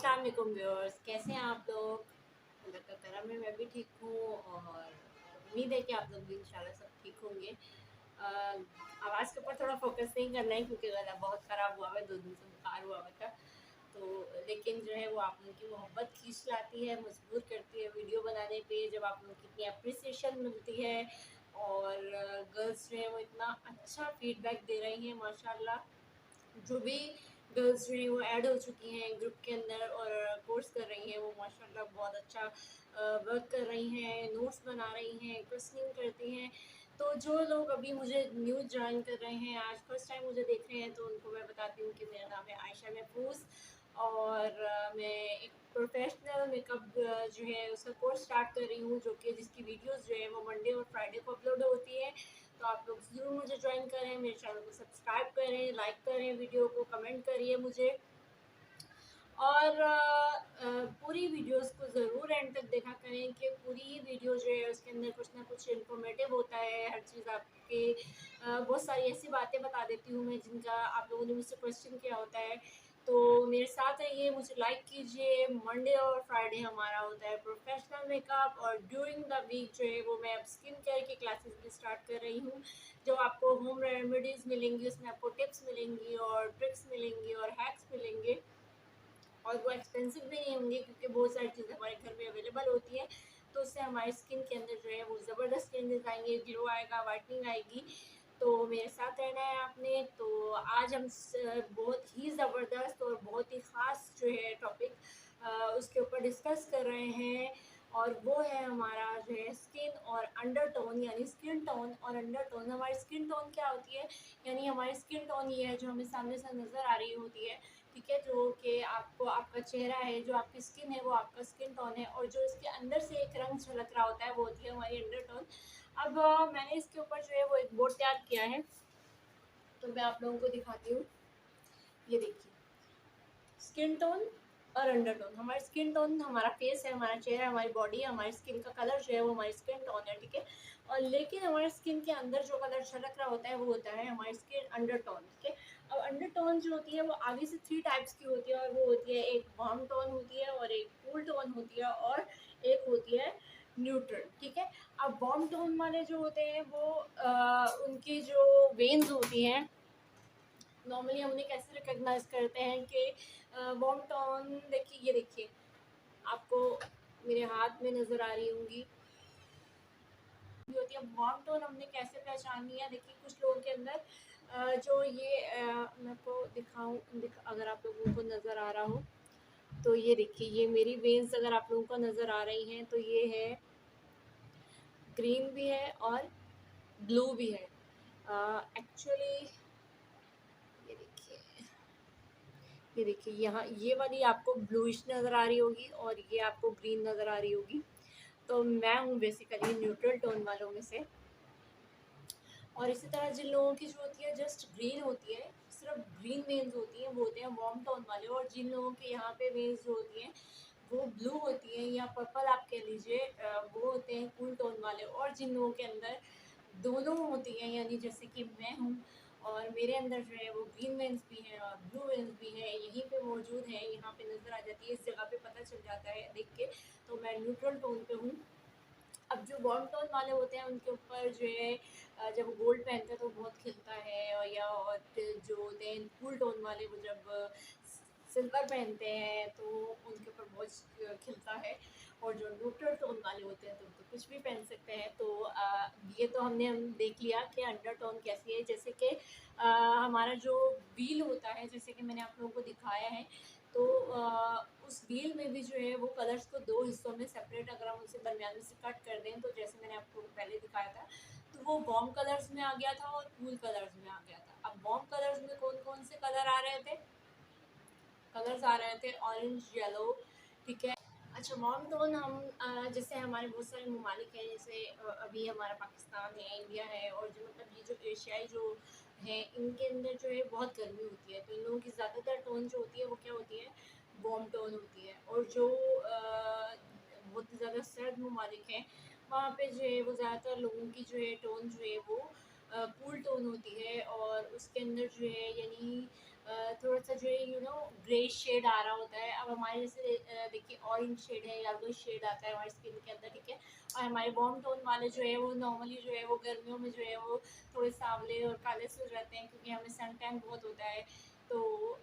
अस्सलाम वालेकुम व्यूअर्स, कैसे हैं आप लोग? अल्लाह का करम है, मैं भी ठीक हूँ और उम्मीद है कि आप लोग भी इंशाल्लाह सब ठीक होंगे। आवाज़ के ऊपर थोड़ा फोकस नहीं करना है क्योंकि गला बहुत ख़राब हुआ है, 2 दिन से बुखार हुआ हुआ था। तो लेकिन जो है वो आप लोगों की मोहब्बत खींच लाती है, मजबूर करती है वीडियो बनाने पे, जब आप लोगों की इतनी एप्रिसिएशन मिलती है और गर्ल्स जो है वो इतना अच्छा फीडबैक दे रही हैं माशाल्लाह। जो भी गर्ल्स जो हैं वो ऐड हो चुकी हैं ग्रुप के अंदर और कोर्स कर रही हैं, वो माशाल्लाह बहुत अच्छा वर्क कर रही हैं, नोट्स बना रही हैं, क्वेश्चनिंग करती हैं। तो जो लोग अभी मुझे न्यू जॉइन कर रहे हैं, आज फर्स्ट टाइम मुझे देख रहे हैं, तो उनको मैं बताती हूँ कि मेरा नाम है आयशा महफूज और मैं एक प्रोफेशनल मेकअप जो है उसका कोर्स स्टार्ट कर रही हूँ, जो कि जिसकी वीडियोस जो है वो मंडे और फ्राइडे को अपलोड होती है। तो आप लोग ज़रूर मुझे ज्वाइन करें, मेरे चैनल को सब्सक्राइब करें, लाइक करें, वीडियो को कमेंट करिए मुझे और पूरी वीडियोस को ज़रूर एंड तक देखा करें कि पूरी वीडियो जो है उसके अंदर कुछ ना कुछ इन्फॉर्मेटिव होता है, हर चीज़ आपके बहुत सारी ऐसी बातें बता देती हूँ मैं जिनका आप लोगों ने मुझसे क्वेश्चन किया होता है। तो मेरे साथ रहिए, मुझे लाइक कीजिए। मंडे और फ्राइडे हमारा होता है प्रोफेशनल मेकअप और ड्यूरिंग द वीक जो है वो मैं अब स्किन केयर की क्लासेस भी स्टार्ट कर रही हूँ, जो आपको होम रेमेडीज़ मिलेंगी, उसमें आपको टिप्स मिलेंगी और ट्रिक्स मिलेंगी और हैक्स मिलेंगे और वो एक्सपेंसिव भी नहीं होंगे क्योंकि बहुत सारी चीज़ें हमारे घर में अवेलेबल होती हैं। तो उससे हमारी स्किन के अंदर जो है वो ज़बरदस्त चेंजेस आएंगे, ग्लो आएगा, वाइटनिंग आएगी। तो मेरे साथ रहना है आपने। तो आज हम बहुत ही ज़बरदस्त और बहुत ही ख़ास जो है टॉपिक उसके ऊपर डिस्कस कर रहे हैं और वो है हमारा जो है स्किन और अंडरटोन, यानी स्किन टोन और अंडरटोन। हमारी स्किन टोन क्या होती है? यानी हमारी स्किन टोन ये है जो हमें सामने से नज़र आ रही होती है, ठीक है, जो कि आपको आपका चेहरा है, जो आपकी स्किन है वो आपका स्किन टोन है और जो इसके अंदर से एक रंग झलक रहा होता है वो होती है हमारी अंडरटोन। अब मैंने इसके ऊपर जो है वो एक बोर्ड तैयार किया है, तो मैं आप लोगों को दिखाती हूँ। ये देखिए, स्किन टोन और अंडरटोन। हमारी स्किन टोन हमारा फेस है, हमारा चेहरा, हमारी बॉडी है, हमारी स्किन का कलर जो है वो हमारी स्किन टोन है, ठीक है। और लेकिन हमारे स्किन के अंदर जो कलर झलक रहा होता है वो होता है हमारी स्किन अंडरटोन, ठीक है। अब अंडरटोन जो होती है वो आगे से 3 टाइप्स की होती है और वो होती है, एक वार्म टोन होती है और एक कूल टोन होती है और एक होती है न्यूट्रल, ठीक है। अब वार्म टोन वाले जो होते हैं वो उनकी जो वेन्स होती हैं, नॉर्मली हम उन्हें कैसे रिकॉग्नाइज करते हैं कि वार्म टोन, देखिए ये देखिए, आपको मेरे हाथ में नज़र आ रही होंगी, ये होती है वार्म टोन। हमने कैसे पहचाननी है? देखिए कुछ लोगों के अंदर जो ये मैं आपको अगर आप लोगों को नज़र आ रहा हो तो ये देखिए, ये मेरी वेन्स अगर आप लोगों को नज़र आ रही हैं तो ये है, ग्रीन भी है और ब्लू भी है। एक्चुअली ये देखिए यहाँ ये वाली आपको ब्लूइश नज़र आ रही होगी और ये आपको ग्रीन नज़र आ रही होगी। तो मैं हूँ बेसिकली न्यूट्रल टोन वालों में से। और इसी तरह जिन लोगों की जो होती है जस्ट ग्रीन होती है, सिर्फ ग्रीन वेन्स होती हैं, वो होते हैं वार्म टोन वाले। और जिन लोगों के यहाँ पे वेन्स जो होती हैं वो ब्लू होती हैं या पर्पल आप कह लीजिए, वो होते हैं कूल टोन वाले। और जिन लोगों के अंदर दोनों होती हैं, यानी जैसे कि मैं हूँ और मेरे अंदर जो है वो ग्रीन वेन्स भी हैं और ब्लू वेन्स भी हैं, यहीं पे मौजूद है, यहाँ पे नज़र आ जाती है, इस जगह पे पता चल जाता है देख के, तो मैं न्यूट्रल टोन पे हूँ। अब जो वार्म टोन वाले होते हैं उनके ऊपर जो है जब वो गोल्ड पहनते हैं तो बहुत खिलता है, और या और जो होते हैं कूल टोन वाले वो जब सिल्वर पहनते हैं तो उनके ऊपर बहुत खिलता है। और जो न्यूट्रल टोन वाले होते हैं तो कुछ भी पहन सकते हैं। तो ये तो हम देख लिया कि अंडर टोन कैसी है। जैसे कि हमारा जो व्हील होता है, जैसे कि मैंने आप लोगों को दिखाया है, तो उस व्हील में भी जो है वो कलर्स को 2 हिस्सों में सेपरेट अगर हम उसे दरमियान में से कट कर दें, तो जैसे मैंने आपको पहले दिखाया था, तो वो वार्म कलर्स में आ गया था और कूल कलर्स में आ गया था। अब वार्म कलर्स में कौन-कौन से कलर आ रहे थे? कलर्स आ रहे थे ऑरेंज, येलो, ठीक है। अच्छा, वार्म टोन हम जैसे हमारे बहुत सारे ममालिक हैं, जैसे अभी हमारा पाकिस्तान है, इंडिया है, और जो मतलब ये जो एशियाई जो है इनके अंदर जो है बहुत गर्मी होती है, तो इन लोगों की ज़्यादातर टोन जो होती है वो क्या होती है? वार्म टोन होती है। और जो बहुत ही ज़्यादा सर्द ममालिक हैं वहाँ पे जो है वो ज़्यादातर लोगों की जो है टोन जो है वो कूल टोन होती है और उसके अंदर जो है यानी थोड़ा सा जो है ग्रे शेड आ रहा होता है। अब हमारे जैसे देखिए ऑरेंज शेड है, येलो शेड आता है हमारी स्किन के अंदर, ठीक है। और हमारे वार्म टोन वाले जो है वो नॉर्मली जो है वो गर्मियों में जो है वो थोड़े सांवले और काले से हो जाते हैं, क्योंकि हमें सन टैन बहुत होता है। तो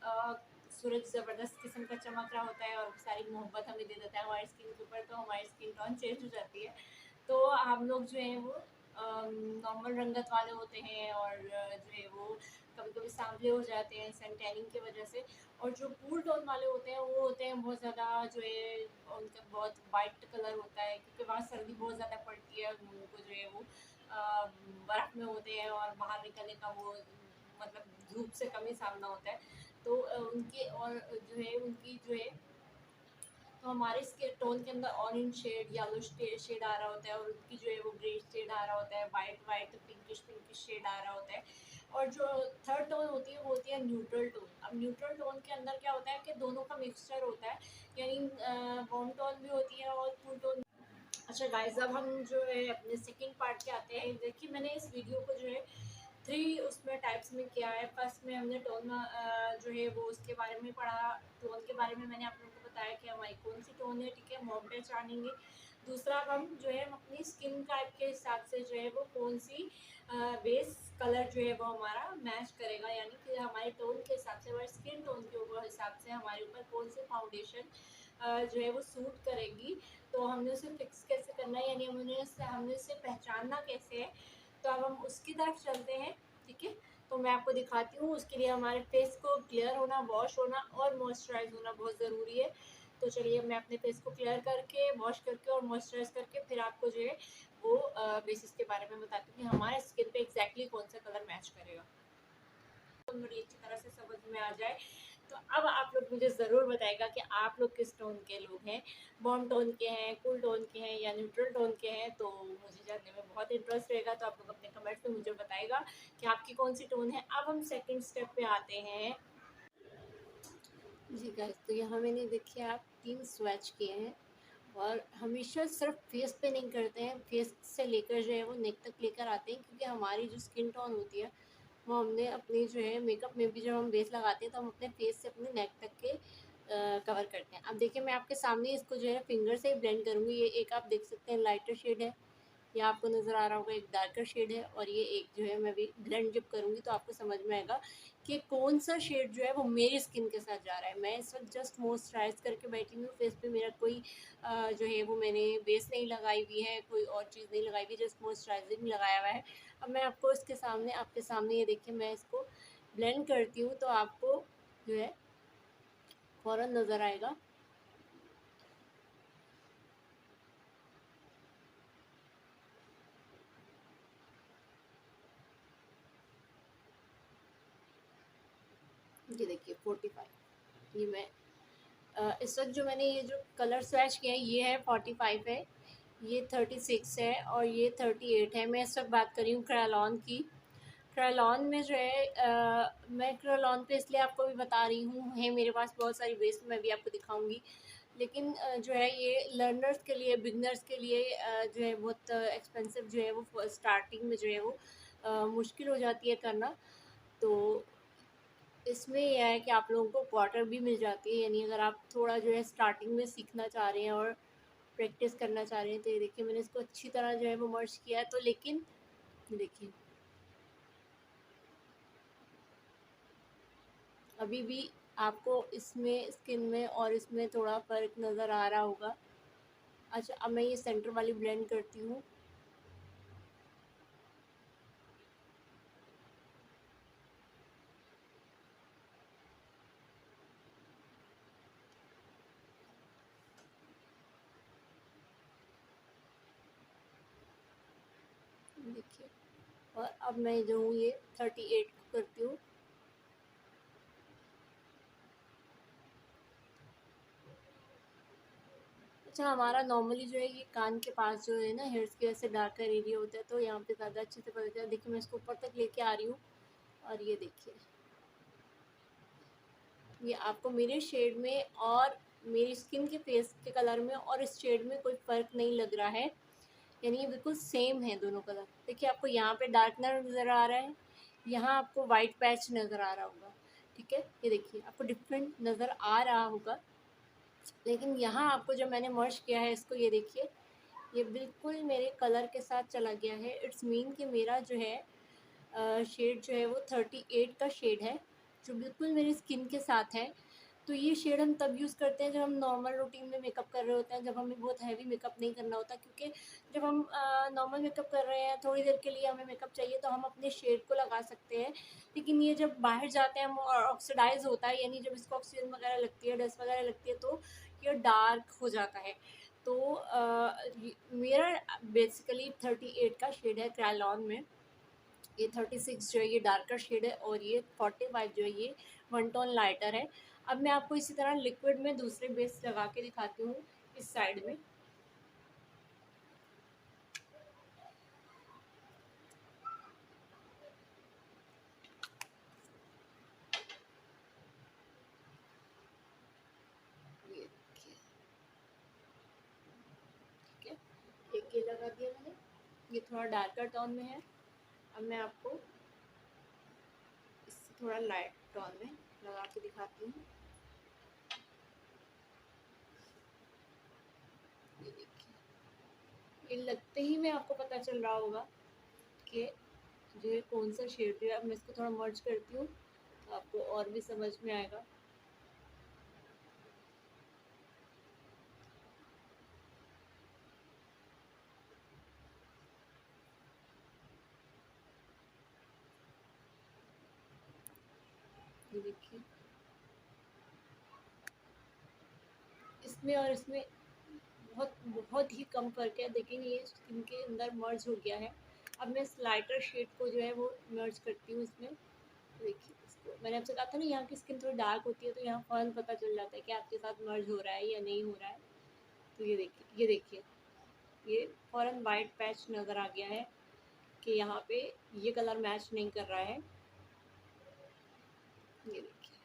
सूरज ज़बरदस्त किस्म का चमक रहा होता है और सारी मोहब्बत हमें दे देता है हमारी स्किन के ऊपर, तो हमारी स्किन टोन चेंज हो जाती है। तो हम लोग जो है वो नॉर्मल रंगत वाले होते हैं, और जो है वो कभी कभी सांवले हो जाते हैं सन टैनिंग की वजह से। और जो कूल टोन वाले होते हैं वो होते हैं बहुत ज़्यादा जो है उनका बहुत वाइट कलर होता है, क्योंकि वहाँ सर्दी बहुत ज़्यादा पड़ती है, उनको जो है वो बर्फ़ में होते हैं और बाहर निकलने का वो मतलब धूप से कम ही सामना होता है। तो उनके और जो है उनकी जो है तो हमारे स्किन टोन के अंदर ऑरेंज शेड, येलो शेड आ रहा होता है, और उनकी जो है वो ग्रे शेड आ रहा होता है, white white pinkish pinkish shade आ रहा होता है। और जो थर्ड टोन होती है वो होती है न्यूट्रल टोन। अब न्यूट्रल टोन के अंदर क्या होता है कि दोनों का मिक्सचर होता है, यानी वार्म टोन भी होती है और कूल टोन। अच्छा गाइस, अब हम जो है अपने सेकंड पार्ट के आते हैं। देखिए मैंने इस वीडियो को जो है 3 उसमें टाइप्स में किया है। फर्स्ट में हमने टोन जो है वो उसके बारे में पढ़ा, टोन के बारे में मैंने आप लोगों को बताया कि हमारी कौन सी टोन है, ठीक है, हम पे जानेंगे। दूसरा हम जो है हम अपनी स्किन टाइप के हिसाब से जो है वो कौन सी बेस कलर जो है वो हमारा मैच करेगा, यानी कि हमारे टोन के हिसाब से, हमारे स्किन टोन के ऊपर हिसाब से हमारे ऊपर कौन सी फाउंडेशन जो है वो सूट करेगी। तो हमने उसे फिक्स कैसे करना है, यानी हमने उसे पहचानना कैसे है। तो अब हम उसकी तरफ चलते हैं, ठीक है। तो मैं आपको दिखाती हूँ। उसके लिए हमारे फेस को क्लियर होना, वॉश होना और मॉइस्चराइज होना बहुत ज़रूरी है। तो चलिए मैं अपने फेस को क्लियर करके, वॉश करके और मॉइस्चराइज करके फिर आपको जो है वो बेसिस के बारे में बताती हूँ कि हमारे स्किन पे एग्जैक्टली कौन सा कलर मैच करेगा, तो बड़ी अच्छी तरह से समझ में आ जाए। तो अब आप लोग मुझे ज़रूर बताएगा कि आप लोग किस टोन के लोग हैं, वार्म टोन के हैं, कूल टोन के हैं या न्यूट्रल टोन के हैं। तो मुझे जानने में बहुत इंटरेस्ट रहेगा, तो आप लोग अपने कमेंट्स में मुझे बताएगा कि आपकी कौन सी टोन है। अब हम सेकंड स्टेप पे आते हैं। जी गाइस, तो यहाँ मैंने देखिए आप 3 स्वैच किए हैं, और हमेशा सिर्फ फेस पे नहीं करते हैं, फेस से लेकर जो है वो नेक तक लेकर आते हैं, क्योंकि हमारी जो स्किन टोन होती है वो हमने अपनी जो है मेकअप में भी जब हम बेस लगाते हैं तो हम अपने फेस से अपने नेक तक के कवर करते हैं। अब देखिए मैं आपके सामने इसको जो है फिंगर से ही ब्लेंड करूँगी। ये एक आप देख सकते हैं लाइटर शेड है, ये आपको नज़र आ रहा होगा एक डार्कर शेड है, और ये एक जो है मैं भी ब्लेंड जब करूँगी तो आपको समझ में आएगा कि कौन सा शेड जो है वो मेरी स्किन के साथ जा रहा है। मैं इस वक्त जस्ट मॉइस्चराइज करके बैठी हुई हूँ, फेस पे मेरा कोई जो है वो मैंने बेस नहीं लगाई हुई है, कोई और चीज़ नहीं लगाई हुई, जस्ट मॉइस्चराइजिंग लगाया हुआ है। अब मैं आपको इसके सामने, आपके सामने ये देखिए मैं इसको ब्लेंड करती हूँ तो आपको जो है फ़ौरन नज़र आएगा। ये देखिए 45, ये मैं इस वक्त जो मैंने ये जो कलर स्वैच किया है ये है 45 है, ये 36 है और ये 38 है। मैं इस वक्त बात कर रही हूँ क्रेलॉन की। क्रेलॉन में जो है मैं क्रेलॉन पे इसलिए आपको भी बता रही हूँ, है मेरे पास बहुत सारी वेस्ट, मैं भी आपको दिखाऊंगी। लेकिन जो है ये लर्नर्स के लिए, बिगनर्स के लिए जो है बहुत एक्सपेंसिव जो है वो स्टार्टिंग में जो है वो मुश्किल हो जाती है करना। तो इसमें यह है कि आप लोगों को क्वार्टर भी मिल जाती है, यानी अगर आप थोड़ा जो है स्टार्टिंग में सीखना चाह रहे हैं और प्रैक्टिस करना चाह रहे हैं। तो ये देखिए मैंने इसको अच्छी तरह जो है वो मर्ज किया है। तो लेकिन देखिए अभी भी आपको इसमें स्किन में और इसमें थोड़ा फ़र्क नज़र आ रहा होगा। अच्छा, अब मैं ये सेंटर वाली ब्लेंड करती हूँ। देखिए, और अब मैं जो हूँ ये 38 को करती हूँ। अच्छा, हमारा नॉर्मली जो है ये कान के पास जो है ना हेयर्स की वजह से डार्कर एरिया होता है, तो यहाँ पे ज़्यादा अच्छे से पता चलता है। देखिए मैं इसको ऊपर तक लेके आ रही हूँ, और ये देखिए ये आपको मेरे शेड में और मेरी स्किन के फेस के कलर में और इस शेड में कोई फ़र्क नहीं लग रहा है, यानी ये बिल्कुल सेम है दोनों कलर। देखिए आपको यहाँ पे डार्कनर नज़र आ रहा है, यहाँ आपको वाइट पैच नज़र आ रहा होगा, ठीक है, ये देखिए आपको डिफरेंट नज़र आ रहा होगा, लेकिन यहाँ आपको जो मैंने मर्ज किया है इसको, ये देखिए ये बिल्कुल मेरे कलर के साथ चला गया है। इट्स मीन कि मेरा जो है शेड जो है वो 38 का शेड है, जो बिल्कुल मेरी स्किन के साथ है। तो ये शेड हम तब यूज़ करते हैं जब हम नॉर्मल रूटीन में मेकअप कर रहे होते हैं, जब हमें बहुत हैवी मेकअप नहीं करना होता, क्योंकि जब हम नॉर्मल मेकअप कर रहे हैं, थोड़ी देर के लिए हमें मेकअप चाहिए तो हम अपने शेड को लगा सकते हैं। लेकिन ये जब बाहर जाते हैं हम ऑक्सीडाइज होता है, यानी जब इसको ऑक्सीजन वगैरह लगती है, डस्ट वगैरह लगती है, तो ये डार्क हो जाता है। तो मेरा बेसिकली 38 का शेड है क्रायलॉन में, ये 36 जो है ये डार्कर शेड है, और ये 45 जो है ये वन टोन लाइटर है। अब मैं आपको इसी तरह लिक्विड में दूसरे बेस लगा के दिखाती हूँ इस साइड में। ये देखिए, ठीक है, एक ये लगा दिया मैंने, ये थोड़ा डार्कर टोन में है। अब मैं आपको इससे थोड़ा लाइट टोन में लगा के दिखाती हूँ। ये देखिए, ये लगते ही में आपको पता चल रहा होगा कि जो है कौन सा शेड है। अब मैं इसको थोड़ा मर्ज करती हूँ तो आपको और भी समझ में आएगा। ये देखिए, इसमें और इसमें बहुत बहुत ही कम फ़र्क है, लेकिन ये स्किन के अंदर मर्ज हो गया है। अब मैं इस लाइटर शेड को जो है वो मर्ज करती हूँ इसमें। देखिए, इसको मैंने आपसे कहा था ना, यहाँ की स्किन थोड़ी डार्क होती है, तो यहाँ फ़ौरन पता चल जाता है कि आपके साथ मर्ज हो रहा है या नहीं हो रहा है। तो ये देखिए, ये देखिए, ये फ़ौरन वाइट पैच नज़र आ गया है कि यहाँ पे ये कलर मैच नहीं कर रहा है। ये देखिए,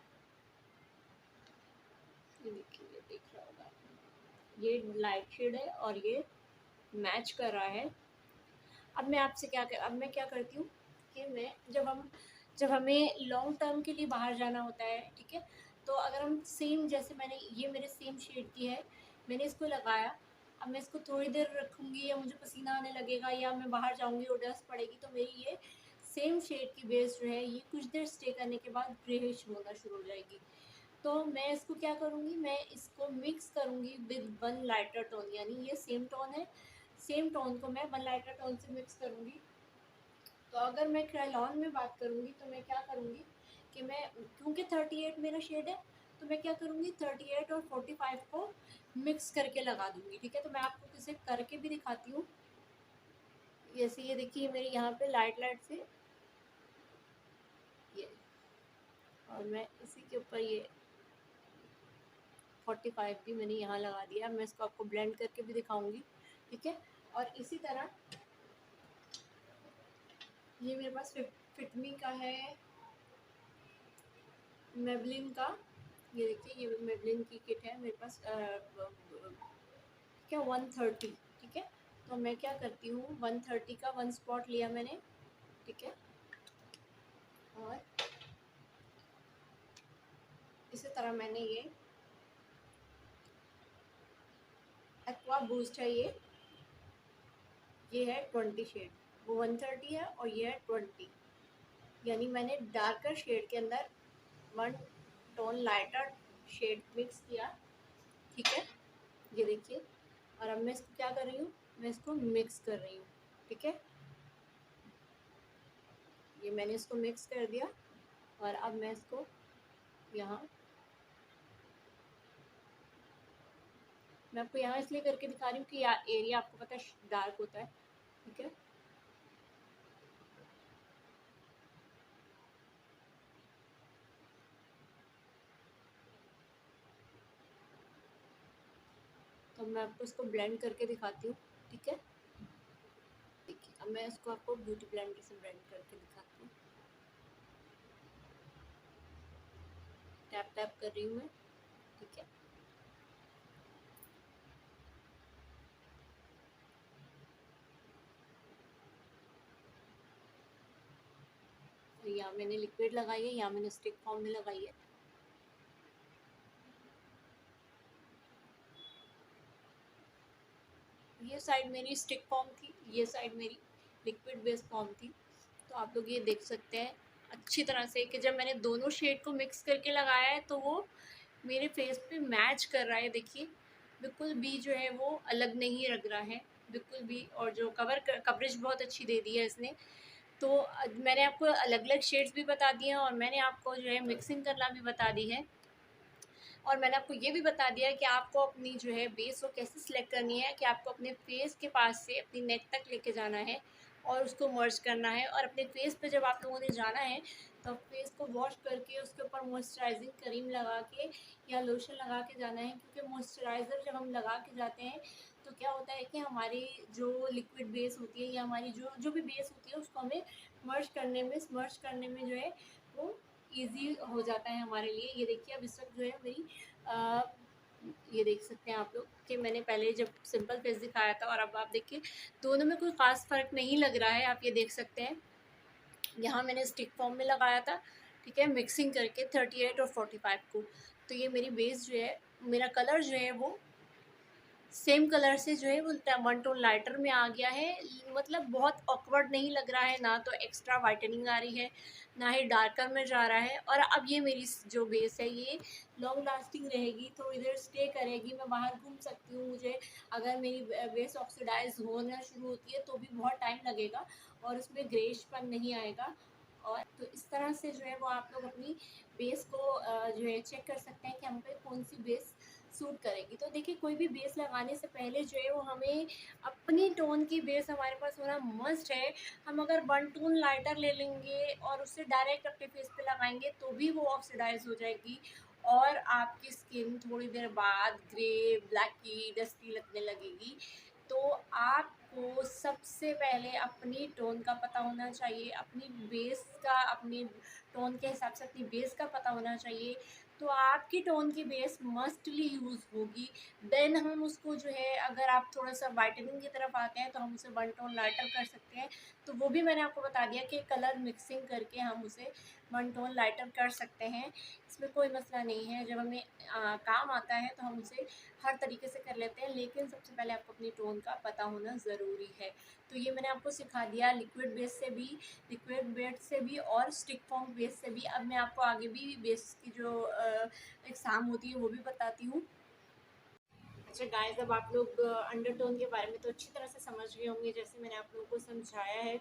ये देखिए, ये दिख रहा होगा आपको। ये लाइट शेड है और ये मैच कर रहा है। अब मैं आपसे अब मैं क्या करती हूँ कि मैं जब हमें लॉन्ग टर्म के लिए बाहर जाना होता है, ठीक है, तो अगर हम सेम, जैसे मैंने ये मेरे सेम शेड की है, मैंने इसको लगाया, अब मैं इसको थोड़ी देर रखूँगी या मुझे पसीना आने लगेगा या मैं बाहर जाऊँगी और डस्ट पड़ेगी, तो मेरी ये सेम शेड की बेस जो है ये कुछ देर स्टे करने के बाद ग्रेइश होना शुरू हो जाएगी। तो मैं इसको क्या करूँगी, मैं इसको मिक्स करूँगी विद वन लाइटर टोन, यानी ये सेम टोन है, सेम टोन को मैं वन लाइटर टोन से मिक्स करूँगी। तो अगर मैं क्रायलॉन में बात करूँगी तो मैं क्या करूँगी कि मैं, क्योंकि 38 मेरा शेड है, तो मैं क्या करूँगी 38 और 45 को मिक्स करके लगा दूँगी। ठीक है, तो मैं आपको इसे करके भी दिखाती हूँ। जैसे ये देखिए मेरे यहाँ पे लाइट लाइट से ये, और मैं इसी के ऊपर ये 45 भी मैंने यहाँ लगा दिया। मैं इसको आपको ब्लेंड करके भी दिखाऊंगी। ठीक है, और इसी तरह ये मेरे पास फिटमी का है, मेबलिन का, ये देखिए ये मेबलिन की किट है मेरे पास, क्या 130। ठीक है, तो मैं क्या करती हूँ 130 का वन स्पॉट लिया मैंने। ठीक है, और इसी तरह मैंने एक्वा बूस्ट है, ये है 20 शेड, वो 130 है और ये है 20, यानी मैंने डार्कर शेड के अंदर one tone lighter shade mix किया। ठीक है, ये देखिए, और अब मैं इसको क्या कर रही हूँ, मैं इसको मिक्स कर रही हूँ। ठीक है, ये मैंने इसको मिक्स कर दिया, और अब मैं इसको यहाँ, मैं आपको यहाँ इसलिए करके दिखा रही हूँ कि एरिया आपको पता है डार्क होता है। ठीक है, तो मैं आपको इसको ब्लेंड करके दिखाती हूँ। ठीक है, देखिए अब मैं इसको आपको ब्यूटी ब्लेंडर से ब्लेंड करके दिखाती हूँ। टैप टैप कर रही हूँ मैं। ठीक है, तो यहाँ मैंने लिक्विड लगाई है, यहाँ मैंने स्टिक फॉर्म में लगाई है। ये साइड मेरी स्टिक फॉर्म थी, ये साइड मेरी लिक्विड बेस फॉर्म थी। तो आप लोग ये देख सकते हैं अच्छी तरह से कि जब मैंने दोनों शेड को मिक्स करके लगाया है तो वो मेरे फेस पे मैच कर रहा है। देखिए बिल्कुल भी जो है वो अलग नहीं लग रहा है बिल्कुल भी, और जो कवरेज बहुत अच्छी दे दी है इसने। तो मैंने आपको अलग अलग शेड्स भी बता दिए हैं और मैंने आपको जो है मिक्सिंग करना भी बता दी है, और मैंने आपको ये भी बता दिया है कि आपको अपनी जो है बेस को कैसे सिलेक्ट करनी है, कि आपको अपने फेस के पास से अपनी नेक तक लेके जाना है और उसको मर्ज करना है। और अपने फेस पे जब आप लोगों ने जाना है तो फेस को वॉश करके उसके ऊपर मॉइस्चराइजिंग क्रीम लगा के या लोशन लगा के जाना है, क्योंकि मॉइस्चराइज़र जब हम लगा के जाते हैं तो क्या होता है कि हमारी जो लिक्विड बेस होती है या हमारी जो जो भी बेस होती है उसको हमें स्मर्ज करने में जो है वो ईज़ी हो जाता है हमारे लिए। ये देखिए अब इस वक्त जो है मेरी अ, ये देख सकते हैं आप लोग कि मैंने पहले जब सिंपल फेस दिखाया था और अब आप देखिए दोनों में कोई ख़ास फ़र्क नहीं लग रहा है। आप ये देख सकते हैं यहाँ मैंने स्टिक फॉर्म में लगाया था, ठीक है, मिक्सिंग करके 38 और 45 को। तो ये मेरी बेस जो है, मेरा कलर जो है वो सेम कलर से जो है वो वन टोन लाइटर में आ गया है। मतलब बहुत ऑकवर्ड नहीं लग रहा है, ना तो एक्स्ट्रा वाइटनिंग आ रही है ना ही डार्कर में जा रहा है। और अब ये मेरी जो बेस है ये लॉन्ग लास्टिंग रहेगी, थोड़ी देर स्टे करेगी, मैं बाहर घूम सकती हूँ। मुझे अगर मेरी बेस ऑक्सीडाइज होना शुरू होती है तो भी बहुत टाइम लगेगा और उसमें ग्रेशपन नहीं आएगा। और तो इस तरह से जो है वो आप लोग अपनी बेस को जो है चेक कर सकते हैं कि हम पे कौन सी बेस सूट करेगी। तो देखिए कोई भी बेस लगाने से पहले जो है वो हमें अपनी टोन की बेस हमारे पास होना मस्ट है। हम अगर वन टोन लाइटर ले लेंगे और उससे डायरेक्ट अपने फेस पे लगाएंगे तो भी वो ऑक्सीडाइज हो जाएगी और आपकी स्किन थोड़ी देर बाद ग्रे ब्लैकी डस्टी लगने लगेगी। तो आपको सबसे पहले अपनी टोन का पता होना चाहिए, अपनी बेस का, अपनी टोन के हिसाब से अपनी बेस का पता होना चाहिए। तो आपकी टोन की बेस मस्टली यूज़ होगी। देन हम उसको जो है अगर आप थोड़ा सा वाइटनिंग की तरफ आते हैं तो हम उसे वन टोन लाइटर कर सकते हैं। तो वो भी मैंने आपको बता दिया कि कलर मिक्सिंग करके हम उसे वन टोन लाइटर कर सकते हैं। इसमें कोई मसला नहीं है, जब हमें काम आता है तो हम उसे हर तरीके से कर लेते हैं, लेकिन सबसे पहले आपको अपनी टोन का पता होना ज़रूरी है। तो ये मैंने आपको सिखा दिया लिक्विड बेस से भी और स्टिक फॉर्म बेस से भी। अब मैं आपको आगे भी बेस की जो एग्ज़ाम होती है वो भी बताती हूँ। अच्छा गाइस, अब आप लोग अंडरटोन के बारे में तो अच्छी तरह से समझ गए होंगे जैसे मैंने आप लोगों को समझाया है।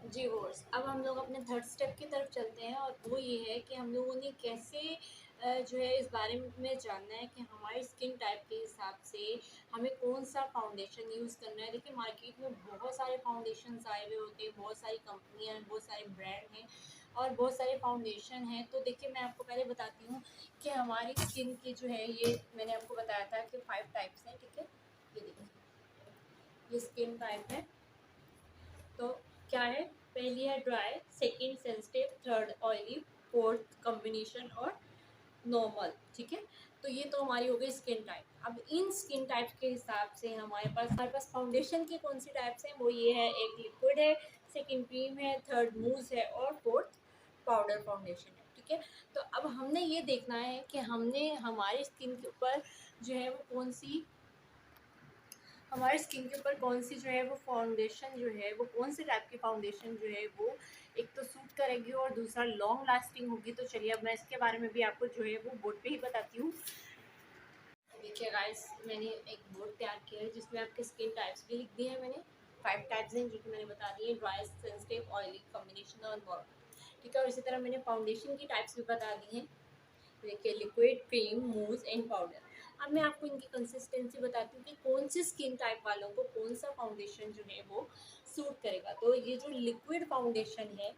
जी व्यूअर्स, अब हम लोग अपने थर्ड स्टेप की तरफ चलते हैं और वो ये है कि हम लोगों ने कैसे जो है इस बारे में जानना है कि हमारी स्किन टाइप के हिसाब से हमें कौन सा फाउंडेशन यूज़ करना है। देखिए मार्केट में बहुत सारे फाउंडेशंस आए हुए होते हैं, बहुत सारी कंपनियां हैं, बहुत सारे ब्रांड हैं और बहुत सारे फाउंडेशन हैं। तो देखिए मैं आपको पहले बताती हूँ कि हमारी स्किन की जो है, ये मैंने आपको बताया था कि 5 टाइप्स हैं, ठीक है। ये देखिए ये स्किन टाइप है। तो क्या है, पहली है dry, second sensitive, third oily, fourth combination और नॉर्मल, ठीक है। तो ये तो हमारी हो गई स्किन टाइप। अब इन स्किन टाइप के हिसाब से हमारे पास फाउंडेशन की कौन सी टाइप्स हैं, वो ये है, एक लिक्विड है, सेकंड क्रीम है, थर्ड मूस है और फोर्थ पाउडर फाउंडेशन है, ठीक है। तो अब हमने ये देखना है कि हमने हमारी स्किन के ऊपर जो है वो हमारे स्किन के ऊपर कौन सी जो है वो फाउंडेशन जो है वो कौन से टाइप की फाउंडेशन जो है वो एक तो सूट करेगी और दूसरा लॉन्ग लास्टिंग होगी। तो चलिए अब मैं इसके बारे में भी आपको जो है वो बोर्ड पे ही बताती हूँ। देखिए गाइस, मैंने एक बोर्ड तैयार किया है जिसमें आपके स्किन टाइप्स भी लिख दिए हैं मैंने। 5 टाइप्स हैं जो कि मैंने बता दिए, ड्राई, सेंसिटिव, ऑयली, कॉम्बिनेशन और नॉर्मल, ठीक है। और इसी तरह मैंने फाउंडेशन की टाइप्स भी बता दी हैं। देखिए liquid, cream, mousse and powder. अब मैं आपको इनकी कंसिस्टेंसी बताती हूँ कि कौन सी स्किन टाइप वालों को कौन सा फाउंडेशन जो है वो सूट करेगा। तो ये जो लिक्विड फाउंडेशन है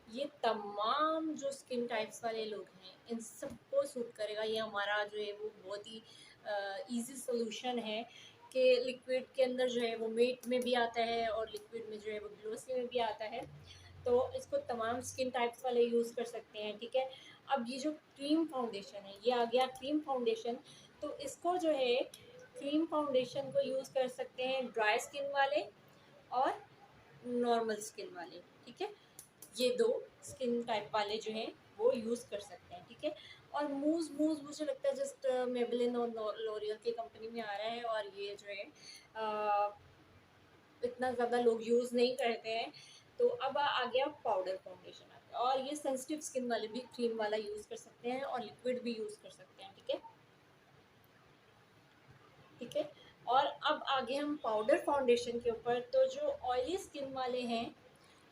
ये तमाम जो स्किन टाइप्स वाले लोग हैं इन सबको सूट करेगा। ये हमारा जो है वो बहुत ही इजी सोल्यूशन है कि लिक्विड के अंदर जो है वो मेट में भी आता है और लिक्विड में जो है वो ग्लोसी में भी आता है। तो इसको तमाम स्किन टाइप्स वाले यूज़ कर सकते हैं, ठीक है। अब ये जो क्रीम फाउंडेशन है, ये आ गया क्रीम फाउंडेशन। तो इसको जो है क्रीम फाउंडेशन को यूज़ कर सकते हैं ड्राई स्किन वाले और नॉर्मल स्किन वाले, ठीक है। ये 2 स्किन टाइप वाले जो हैं वो यूज़ कर सकते हैं, ठीक है। और मूज़ मूज़ मुझे लगता है जस्ट मेबेलिन और लॉरियल की कंपनी में आ रहा है, और ये जो है इतना ज़्यादा लोग यूज़ नहीं करते हैं। तो अब आ गया पाउडर फाउंडेशन आ गया, और ये सेंसिटिव स्किन वाले भी क्रीम वाला यूज़ कर सकते हैं और लिक्विड भी यूज़ कर सकते हैं, ठीक है, ठीक है। और अब आगे हम पाउडर फाउंडेशन के ऊपर। तो जो ऑयली स्किन वाले हैं,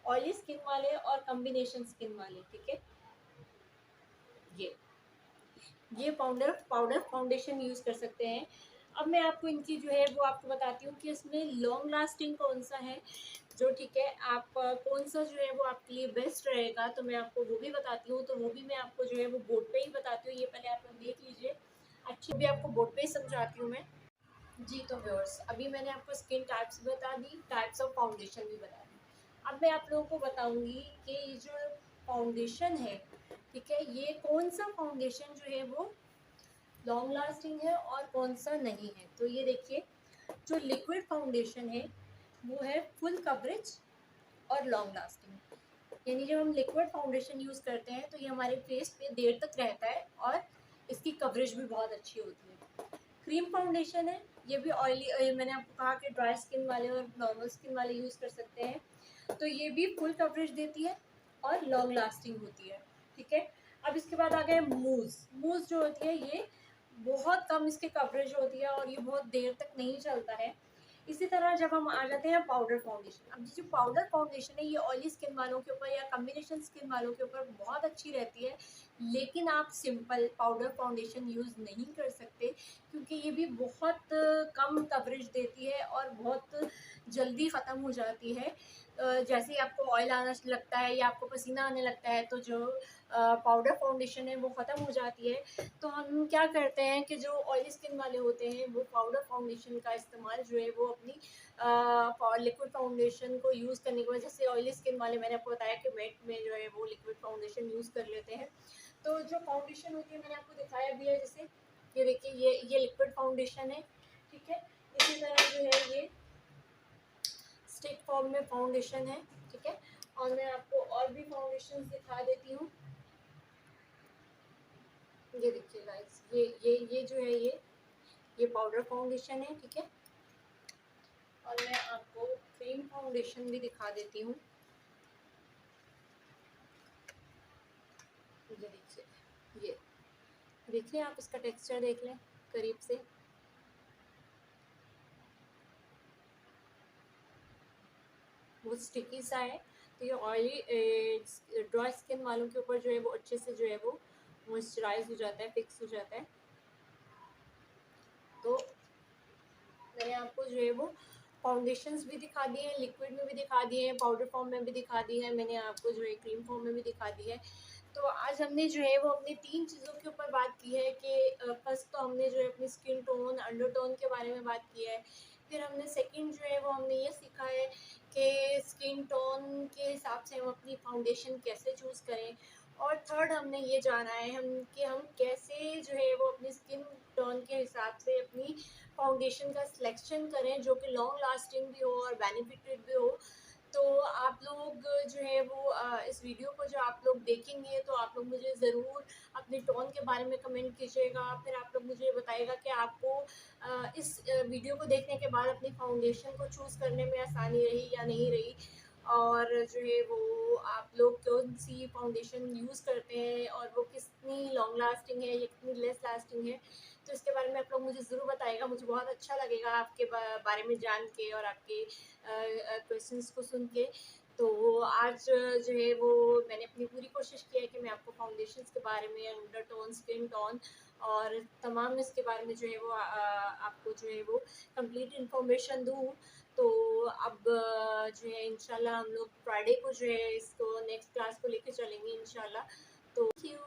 ऑयली स्किन वाले और कॉम्बिनेशन स्किन वाले, ठीक है, ये ये पाउडर पाउडर फाउंडेशन यूज़ कर सकते हैं। अब मैं आपको इनकी जो है वो आपको बताती हूँ कि इसमें लॉन्ग लास्टिंग कौन सा है, जो ठीक है आप कौन सा जो है वो आपके लिए बेस्ट रहेगा, तो मैं आपको वो भी बताती हूँ। तो वो भी मैं आपको जो है वो बोर्ड पे ही बताती हूँ, ये पहले आप लोग देख लीजिए, अच्छी भी आपको बोर्ड पे ही समझाती हूँ मैं। जी, तो व्यूअर्स अभी मैंने आपको स्किन टाइप्स बता दी, टाइप्स ऑफ फाउंडेशन भी बता दी। अब मैं आप लोगों को बताऊंगी कि ये जो फाउंडेशन है, ठीक है, ये कौन सा फाउंडेशन जो है वो लॉन्ग लास्टिंग है और कौन सा नहीं है। तो ये देखिए, जो लिक्विड फाउंडेशन है वो है फुल कवरेज और लॉन्ग लास्टिंग। यानी जब हम लिक्विड फाउंडेशन यूज़ करते हैं तो ये हमारे फेस पे देर तक रहता है और इसकी कवरेज भी बहुत अच्छी होती है। क्रीम फाउंडेशन है, ये भी ऑयली, मैंने आपको कहा कि ड्राई स्किन वाले और नॉर्मल स्किन वाले यूज़ कर सकते हैं। तो ये भी फुल कवरेज देती है और लॉन्ग लास्टिंग होती है, ठीक है। अब इसके बाद आ गए मूज़। मूज़ जो होती है ये बहुत कम इसकी कवरेज होती है और ये बहुत देर तक नहीं चलता है। इसी तरह जब हम आ जाते हैं पाउडर फाउंडेशन। अब जो पाउडर फाउंडेशन है ये ऑयली स्किन वालों के ऊपर या कॉम्बिनेशन स्किन वालों के ऊपर बहुत अच्छी रहती है, लेकिन आप सिंपल पाउडर फाउंडेशन यूज़ नहीं कर सकते, क्योंकि ये भी बहुत कम कवरेज देती है और बहुत जल्दी ख़त्म हो जाती है। जैसे ही आपको ऑयल आना लगता है या आपको पसीना आने लगता है तो जो पाउडर फाउंडेशन है वो ख़त्म हो जाती है। तो हम क्या करते हैं कि जो ऑयली स्किन वाले होते हैं वो पाउडर फाउंडेशन का इस्तेमाल जो है वो अपनी लिक्विड फाउंडेशन को यूज़ करने के बाद, जैसे ऑयली स्किन वाले मैंने आपको बताया कि वेट में जो है वो लिक्विड फाउंडेशन यूज़ कर लेते हैं। तो जो फाउंडेशन होती है मैंने आपको दिखाया भी है, जैसे ये देखिए ये लिक्विड फाउंडेशन है, ठीक है। इसी तरह जो है ये स्टिक फॉर्म में फाउंडेशन है, ठीक है। और मैं आपको और भी फाउंडेशन दिखा देती हूँ। ये देखिए गाइस, ये जो है ये पाउडर फाउंडेशन है, ठीक है। और मैं आपको क्रीम फाउंडेशन भी दिखा देती हूँ। ये देखिए, ये देखिए, आप इसका टेक्सचर देख लें करीब से। वो स्टिकी सा है। तो ये ऑयली ड्राई स्किन वालों के ऊपर जो है वो अच्छे से जो है वो मॉइस्चराइज हो जाता है, फिक्स हो जाता है। तो मैंने आपको जो है वो फाउंडेशंस भी दिखा दिए हैं, लिक्विड में भी दिखा दिए हैं, पाउडर फॉर्म में भी दिखा दी है, मैंने आपको जो है क्रीम फॉर्म में भी दिखा दी है। तो आज हमने जो है वो अपनी 3 चीज़ों के ऊपर बात की है कि फर्स्ट तो हमने जो है अपनी स्किन टोन, अंडरटोन के बारे में बात की है। फिर हमने सेकंड जो है वो हमने ये सीखा है कि स्किन टोन के हिसाब से हम अपनी फाउंडेशन कैसे चूज़ करें। और थर्ड हमने ये जाना है हम कैसे जो है वो अपनी स्किन टोन के हिसाब से अपनी फाउंडेशन का सिलेक्शन करें जो कि लॉन्ग लास्टिंग भी हो और बेनिफिटेड भी हो। तो आप लोग जो है वो इस वीडियो को जो आप लोग देखेंगे तो आप लोग मुझे ज़रूर अपने टोन के बारे में कमेंट कीजिएगा। फिर आप लोग मुझे बताइएगा कि आपको इस वीडियो को देखने के बाद अपनी फाउंडेशन को चूज़ करने में आसानी रही या नहीं रही, और जो है वो आप लोग कौन सी फाउंडेशन यूज़ करते हैं और वो कितनी लॉन्ग लास्टिंग है या कितनी लेस लास्टिंग है। तो इसके बारे में आप लोग मुझे ज़रूर बताइएगा, मुझे बहुत अच्छा लगेगा आपके बारे में जान के और आपके क्वेश्चंस को सुन के। तो आज जो है वो मैंने अपनी पूरी कोशिश की है कि मैं आपको फाउंडेशंस के बारे में, अंडर टोन, स्किन टोन और तमाम इसके बारे में जो है वो आपको जो है वो कंप्लीट इन्फॉर्मेशन दूँ। तो अब जो है इंशाल्लाह हम लोग फ्राइडे को जो है इसको नेक्स्ट क्लास को लेके चलेंगे इंशाल्लाह। तो थैंक यू।